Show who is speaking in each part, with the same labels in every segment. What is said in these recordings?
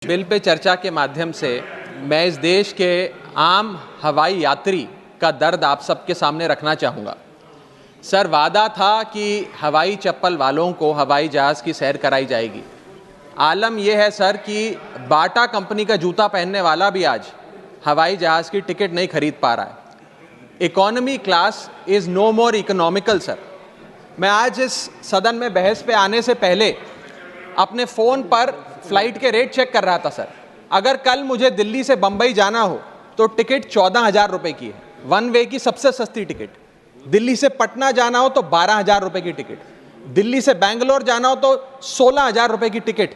Speaker 1: Bill pay चर्चा के माध्यम से मैं इस देश के आम हवाई यात्री का दर्द आप सबके सामने रखना चाहूँगा। सर, वादा था कि हवाई चप्पल वालों को हवाई जहाज़ की सैर कराई जाएगी। आलम यह है सर कि बाटा कंपनी का जूता पहनने वाला भी आज हवाई जहाज़ की टिकट नहीं खरीद पा रहा है। Economy class is no more economical sir. मैं आज इस सदन में बहस पे आने से पहले अपने फ़ोन पर फ्लाइट के रेट चेक कर रहा था सर। अगर कल मुझे दिल्ली से बंबई जाना हो तो टिकट 14,000 रुपये की है, वन वे की सबसे सस्ती टिकट। दिल्ली से पटना जाना हो तो 12,000 रुपये की टिकट, दिल्ली से बेंगलोर जाना हो तो 16,000 रुपये की टिकट।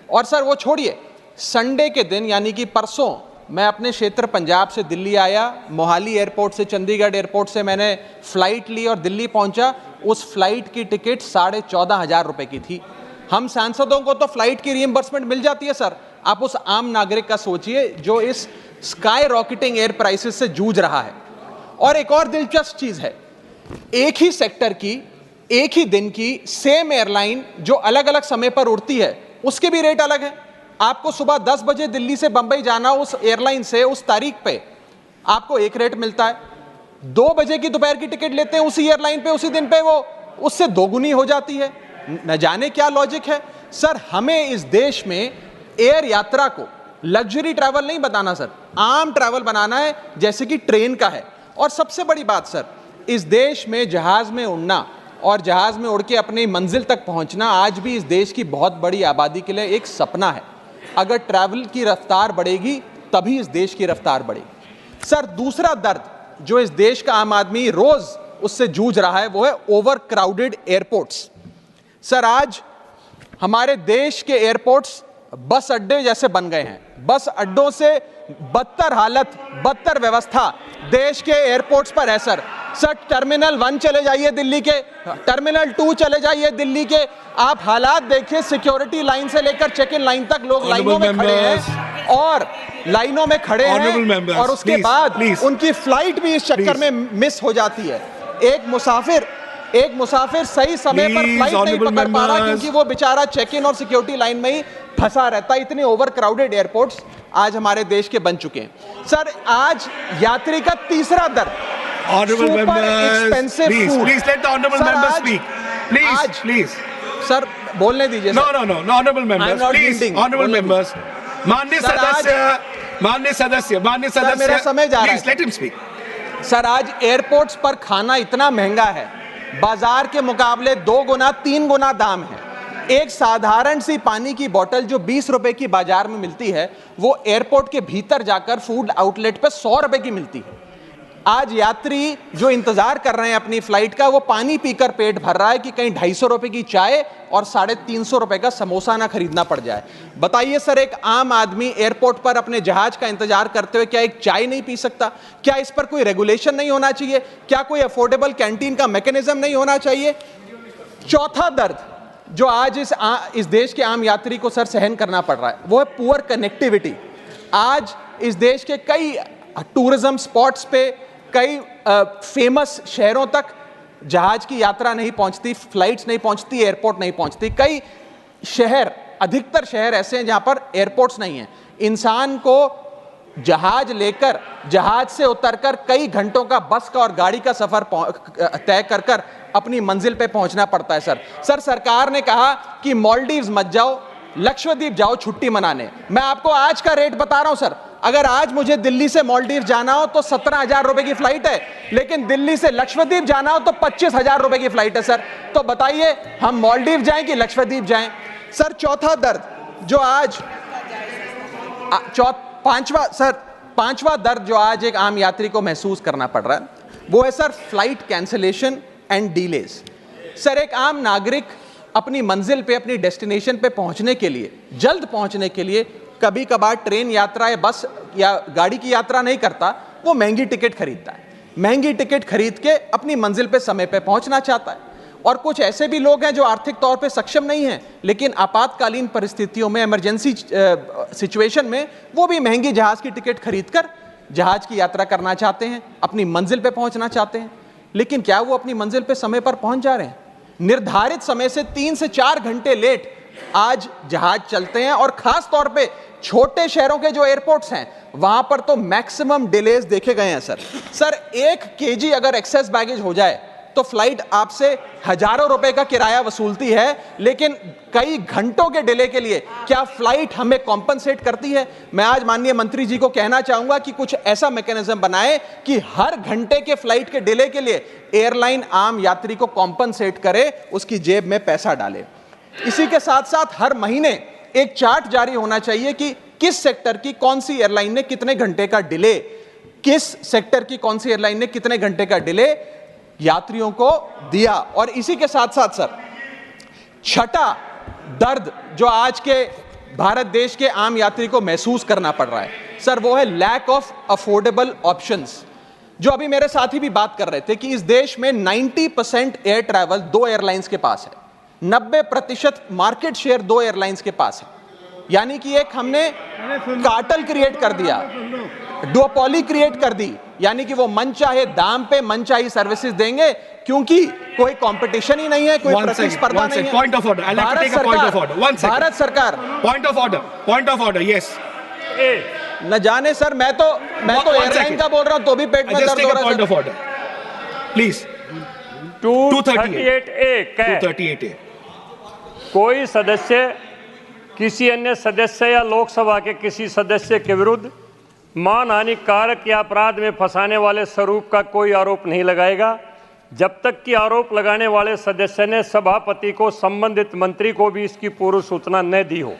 Speaker 1: और सर वो छोड़िए, संडे के दिन यानी कि परसों मैं अपने क्षेत्र पंजाब से दिल्ली आया, मोहाली एयरपोर्ट से चंडीगढ़ एयरपोर्ट से मैंने फ़्लाइट ली और दिल्ली पहुंचा। उस फ्लाइट की टिकट 14,500 रुपये की थी। हम सांसदों को तो फ्लाइट की रीइंबर्समेंट मिल जाती है सर, आप उस आम नागरिक का सोचिए जो इस स्काई रॉकेटिंग एयर प्राइसेस से जूझ रहा है। और एक और दिलचस्प चीज़ है, एक ही सेक्टर की एक ही दिन की सेम एयरलाइन जो अलग अलग समय पर उड़ती है उसके भी रेट अलग है। आपको सुबह 10 बजे दिल्ली से बंबई जाना, उस एयरलाइन से उस तारीख पे आपको एक रेट मिलता है। 2 बजे की दोपहर की टिकट लेते हैं उसी एयरलाइन पे, उसी दिन पे वो उससे दोगुनी हो जाती है। न जाने क्या लॉजिक है सर। हमें इस देश में एयर यात्रा को लग्जरी ट्रैवल नहीं बताना सर, आम ट्रैवल बनाना है जैसे कि ट्रेन का है। और सबसे बड़ी बात सर, इस देश में जहाज़ में उड़ना और जहाज़ में उड़ के अपनी मंजिल तक पहुंचना आज भी इस देश की बहुत बड़ी आबादी के लिए एक सपना है। अगर ट्रैवल की रफ्तार बढ़ेगी तभी इस देश की रफ्तार बढ़ेगी। सर, दूसरा दर्द जो इस देश का आम आदमी रोज़ उससे जूझ रहा है वो है ओवर क्राउडेड एयरपोर्ट्स। सर, आज हमारे देश के एयरपोर्ट्स बस अड्डे जैसे बन गए हैं। बस अड्डों से बदतर हालत, बदतर व्यवस्था देश के एयरपोर्ट्स पर है सर। सर, टर्मिनल 1 चले जाइए दिल्ली के, टर्मिनल 2 चले जाइए दिल्ली के, आप हालात देखिए। सिक्योरिटी लाइन से लेकर चेक इन लाइन तक लोग लाइनों में खड़े हैं और लाइनों में खड़े हैं और उसके बाद उनकी फ्लाइट भी इस चक्कर में मिस हो जाती है। एक मुसाफिर सही समय पर फ्लाइट नहीं पकड़ पा रहा क्योंकि वो बेचारा चेक इन और सिक्योरिटी लाइन में ही फंसा रहता है। इतने ओवर क्राउडेड एयरपोर्ट्स आज हमारे देश के बन चुके हैं। सर, आज यात्री का तीसरा दर्द,
Speaker 2: Honorable members, please let the honorable members speak. Please.
Speaker 1: Sir, बोलने दीजिए।
Speaker 2: No, honorable members, please, honorable members. माननीय सदस्य,
Speaker 1: मेरा समय जा रहा है।
Speaker 2: Please let him speak.
Speaker 1: Sir, आज एयरपोर्ट्स पर खाना इतना महंगा है, बाजार के मुकाबले 2 गुना 3 गुना दाम है। एक साधारण सी पानी की बोतल जो 20 रुपए की बाजार में मिलती है वो एयरपोर्ट के भीतर जाकर फूड आउटलेट पर 100 रुपए की मिलती है। आज यात्री जो इंतजार कर रहे हैं अपनी फ्लाइट का, वो पानी पीकर पेट भर रहा है कि कहीं 250 रुपए की चाय और 350 रुपए का समोसा ना खरीदना पड़ जाए। बताइए सर, एक आम आदमी एयरपोर्ट पर अपने जहाज का इंतजार करते हुए क्या एक चाय नहीं पी सकता? क्या इस पर कोई रेगुलेशन नहीं होना चाहिए? क्या कोई अफोर्डेबल कैंटीन का मैकेनिज्म नहीं होना चाहिए? चौथा दर्द जो आज इस देश के आम यात्री को सर सहन करना पड़ रहा है वो है पुअर कनेक्टिविटी। आज इस देश के कई टूरिज्म स्पॉट्स पे, कई फेमस शहरों तक जहाज की यात्रा नहीं पहुंचती, फ्लाइट्स नहीं पहुंचती, एयरपोर्ट नहीं पहुंचती। कई शहर, अधिकतर शहर ऐसे हैं जहां पर एयरपोर्ट्स नहीं हैं। इंसान को जहाज लेकर, जहाज से उतरकर कई घंटों का बस का और गाड़ी का सफर तय कर अपनी मंजिल पे पहुंचना पड़ता है सर, सरकार ने कहा कि मालदीव्स मत जाओ, लक्षद्वीप जाओ छुट्टी मनाने। मैं आपको आज का रेट बता रहा हूं सर, अगर आज मुझे दिल्ली से मालदीव जाना हो तो 17,000 रुपए की फ्लाइट है, लेकिन दिल्ली से लक्षद्वीप जाना हो तो 25,000 रुपए की फ्लाइट है सर। तो बताइए हम मालदीव जाएं कि लक्षद्वीप जाएं? सर, चौथा दर्द जो आज पांचवा दर्द जो आज एक आम यात्री को महसूस करना पड़ रहा है वो है sir flight cancellation and delays. Sir, एक आम नागरिक अपनी मंजिल पे, अपनी डेस्टिनेशन पे पहुंचने के लिए, जल्द पहुंचने के लिए कभी कभार ट्रेन यात्रा या बस या गाड़ी की यात्रा नहीं करता, वो महंगी टिकट खरीदता है। महंगी टिकट खरीद के अपनी मंजिल पे समय पे पहुंचना चाहता है। और कुछ ऐसे भी लोग हैं जो आर्थिक तौर पे सक्षम नहीं हैं लेकिन आपातकालीन परिस्थितियों में, इमरजेंसी सिचुएशन में वो भी महंगी जहाज की टिकट खरीदकर जहाज की यात्रा करना चाहते हैं, अपनी मंजिल पे पहुंचना चाहते हैं। लेकिन क्या वो अपनी मंजिल पे समय पर पहुंच जा रहे हैं? निर्धारित समय से 3 से 4 घंटे लेट आज जहाज चलते हैं और खास तौर पे छोटे शहरों के जो एयरपोर्ट्स हैं वहां पर तो मैक्सिमम डिलेज देखे गए हैं सर 1 केजी अगर एक्सेस बैगेज हो जाए तो फ्लाइट आपसे हजारों रुपए का किराया वसूलती है, लेकिन कई घंटों के डिले के लिए क्या फ्लाइट हमें कॉम्पनसेट करती है? मैं आज माननीय मंत्री जी को कहना चाहूंगा कि कुछ ऐसा मैकेनिज्म बनाए कि हर घंटे के फ्लाइट के डिले के लिए एयरलाइन आम यात्री को कॉम्पनसेट करे, उसकी जेब में पैसा डाले। इसी के साथ साथ हर महीने एक चार्ट जारी होना चाहिए कि किस सेक्टर की कौन सी एयरलाइन ने कितने घंटे का डिले, किस सेक्टर की कौन सी एयरलाइन ने कितने घंटे का डिले यात्रियों को दिया। और इसी के साथ साथ सर छठा दर्द जो आज के भारत देश के आम यात्री को महसूस करना पड़ रहा है सर, वो है लैक ऑफ अफोर्डेबल ऑप्शंस। जो अभी मेरे साथी भी बात कर रहे थे कि इस देश में 90% एयर ट्रैवल 2 एयरलाइंस के पास है, 90% मार्केट शेयर 2 एयरलाइंस के पास है। यानी कि एक हमने कार्टेल क्रिएट कर दिया, डुओपोली क्रिएट कर दी, यानी कि वो मनचाहे दाम पे मनचाही सर्विसेज देंगे क्योंकि कोई कंपटीशन ही नहीं है, कोई प्रतिस्पर्धा नहीं है।
Speaker 2: Point of order, I like to take a point of order.
Speaker 1: Bharat सरकार
Speaker 2: पॉइंट ऑफ ऑर्डर, यस।
Speaker 1: न जाने सर, मैं तो एयरलाइन का बोल रहा हूं तो भी पेट में दर्द हो रहा है।
Speaker 2: Point of order please. 238A
Speaker 3: कोई सदस्य किसी अन्य सदस्य या लोकसभा के किसी सदस्य के विरुद्ध मानहानि कारक या अपराध में फंसाने वाले स्वरूप का कोई आरोप नहीं लगाएगा जब तक कि आरोप लगाने वाले सदस्य ने सभापति को संबंधित मंत्री को भी इसकी पूर्व सूचना न दी हो,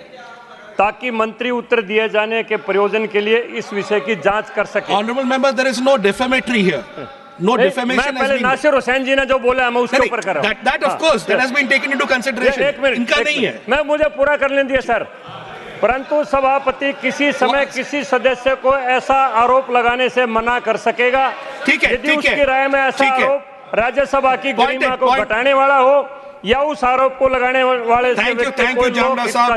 Speaker 3: ताकि मंत्री उत्तर दिए जाने के प्रयोजन के लिए इस विषय की जांच कर सके।
Speaker 2: Honourable member, there is no defamatory here, no defamation.
Speaker 3: मैं पहले नासिर हुसैन जी ने जो बोला मैं उसके ऊपर कर रहा हूं।
Speaker 2: That of course that has been taken into consideration. इनका नहीं है।
Speaker 3: मैं मुझे पूरा करने दिए सर। परंतु सभापति किसी समय किसी सदस्य को ऐसा आरोप लगाने से मना कर सकेगा यदि उसकी राय में ऐसा आरोप राज्यसभा की गरिमा को घटाने वाला हो या उस आरोप को लगाने वाले से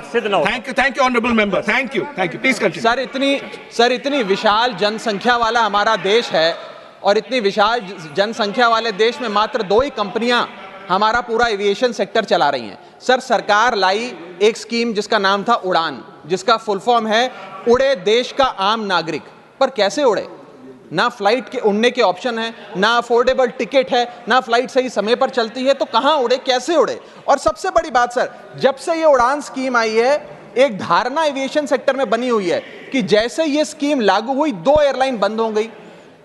Speaker 3: सिद्ध न हो।
Speaker 2: Thank you honourable member, thank you please continue.
Speaker 1: Sir इतनी विशाल जनसंख्या वाला हमारा देश है और इतनी विशाल जनसंख्या वाले देश में मात्र 2 ही कंपनियां हमारा पूरा एविएशन सेक्टर चला रही हैं। सर सरकार लाई एक स्कीम जिसका नाम था उड़ान, जिसका फुल फॉर्म है उड़े देश का आम नागरिक। पर कैसे उड़े? ना फ्लाइट के उड़ने के ऑप्शन है, ना अफोर्डेबल टिकट है, ना फ्लाइट सही समय पर चलती है, तो कहां उड़े, कैसे उड़े? और सबसे बड़ी बात सर, जब से ये उड़ान स्कीम आई है एक धारणा एविएशन सेक्टर में बनी हुई है कि जैसे ये स्कीम लागू हुई 2 एयरलाइन बंद हो गई,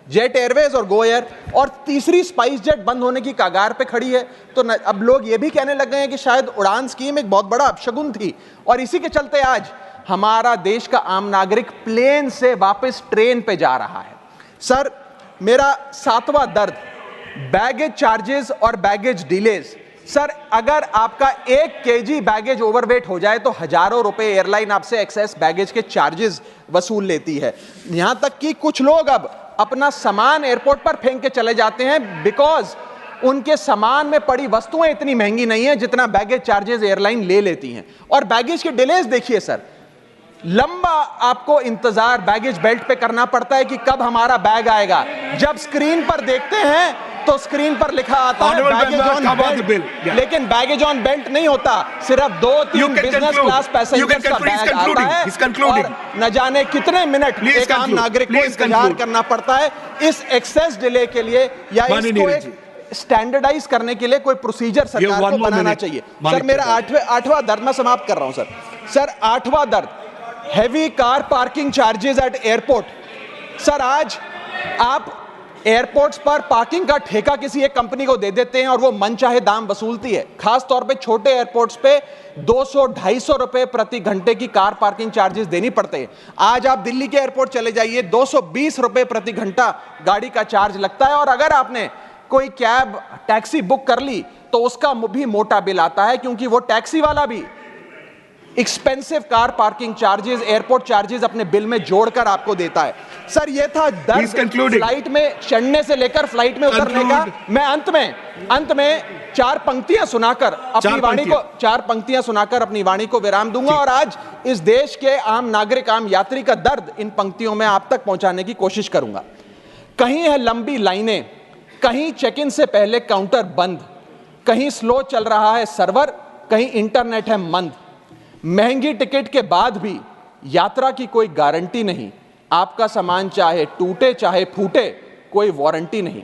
Speaker 1: जेट एयरवेज और गो एयर, और तीसरी स्पाइस जेट बंद होने की कगार पे खड़ी है। तो अब लोग ये भी कहने लग गए हैं कि शायद उड़ान स्कीम एक बहुत बड़ा अपशगुन थी, और इसी के चलते आज हमारा देश का आम नागरिक प्लेन से वापस ट्रेन पे जा रहा है। सर मेरा 7वां दर्द बैगेज चार्जेस और बैगेज डिलेज। सर अगर आपका 1 केजी बैगेज ओवरवेट हो जाए तो हजारों रुपए एयरलाइन आपसे एक्सेस बैगेज के चार्जेस वसूल लेती है। यहां तक कि कुछ लोग अब अपना सामान एयरपोर्ट पर फेंक के चले जाते हैं बिकॉज उनके सामान में पड़ी वस्तुएं इतनी महंगी नहीं है जितना बैगेज चार्जेस एयरलाइन ले लेती हैं। और बैगेज के डिलेज देखिए सर, लंबा आपको इंतजार बैगेज बेल्ट पे करना पड़ता है कि कब हमारा बैग आएगा। जब स्क्रीन पर देखते हैं तो स्क्रीन पर लिखा आता है बैगेज ऑन बेल्ट, लेकिन बैगेज ऑन बेल्ट नहीं होता, सिर्फ 2-3 बिजनेस क्लास पैसेंजर्स का बैग आता है और न जाने कितने मिनट एक आम नागरिक को इंतजार करना पड़ता है इस एक्सेस डिले के लिए, या इसको एक स्टैंडर्डाइज करने के लिए कोई प्रोसीजर सरकार को बनाना चाहिए। सर मेरा आठवां दर्द मैं समाप्त कर रहा हूं सर 8वां दर्द heavy car parking charges eight airport. Sir आज आप एयरपोर्ट्स पर पार्किंग का ठेका किसी एक कंपनी को दे देते हैं और वो मनचाहे दाम वसूलती है। खास तौर पे छोटे एयरपोर्ट्स पे 200-250 रुपए प्रति घंटे की कार पार्किंग चार्जेस देनी पड़ते हैं। आज आप दिल्ली के एयरपोर्ट चले जाइए, 220 रुपए प्रति घंटा गाड़ी का चार्ज लगता है, और अगर आपने कोई कैब टैक्सी बुक कर ली तो उसका भी मोटा बिल आता है, क्योंकि वो टैक्सी वाला भी expensive car parking charges, airport charges अपने बिल में जोड़कर आपको देता है। सर ये था दर्द फ्लाइट में चढ़ने से लेकर फ्लाइट में उतरने का। मैं अंत में 4 पंक्तियां सुनाकर अपनी वाणी को विराम दूंगा, और आज इस देश के आम नागरिक, आम यात्री का दर्द इन पंक्तियों में आप तक पहुंचाने की कोशिश करूंगा। कहीं है लंबी लाइनें, कहीं चेक इन से पहले काउंटर बंद, कहीं स्लो चल रहा है सर्वर, कहीं इंटरनेट है मंद। महंगी टिकट के बाद भी यात्रा की कोई गारंटी नहीं, आपका सामान चाहे टूटे चाहे फूटे, कोई वारंटी नहीं।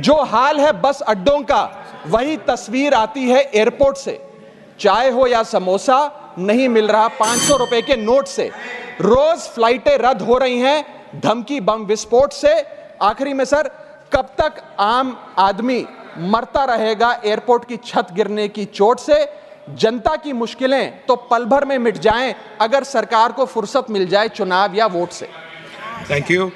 Speaker 1: जो हाल है बस अड्डों का, वही तस्वीर आती है एयरपोर्ट से। चाय हो या समोसा, नहीं मिल रहा 500 रुपए के नोट से। रोज फ्लाइटें रद्द हो रही हैं धमकी बम विस्फोट से। आखिरी में सर, कब तक आम आदमी मरता रहेगा एयरपोर्ट की छत गिरने की चोट से? जनता की मुश्किलें तो पल भर में मिट जाएं अगर सरकार को फुर्सत मिल जाए चुनाव या वोट से।
Speaker 2: Thank you.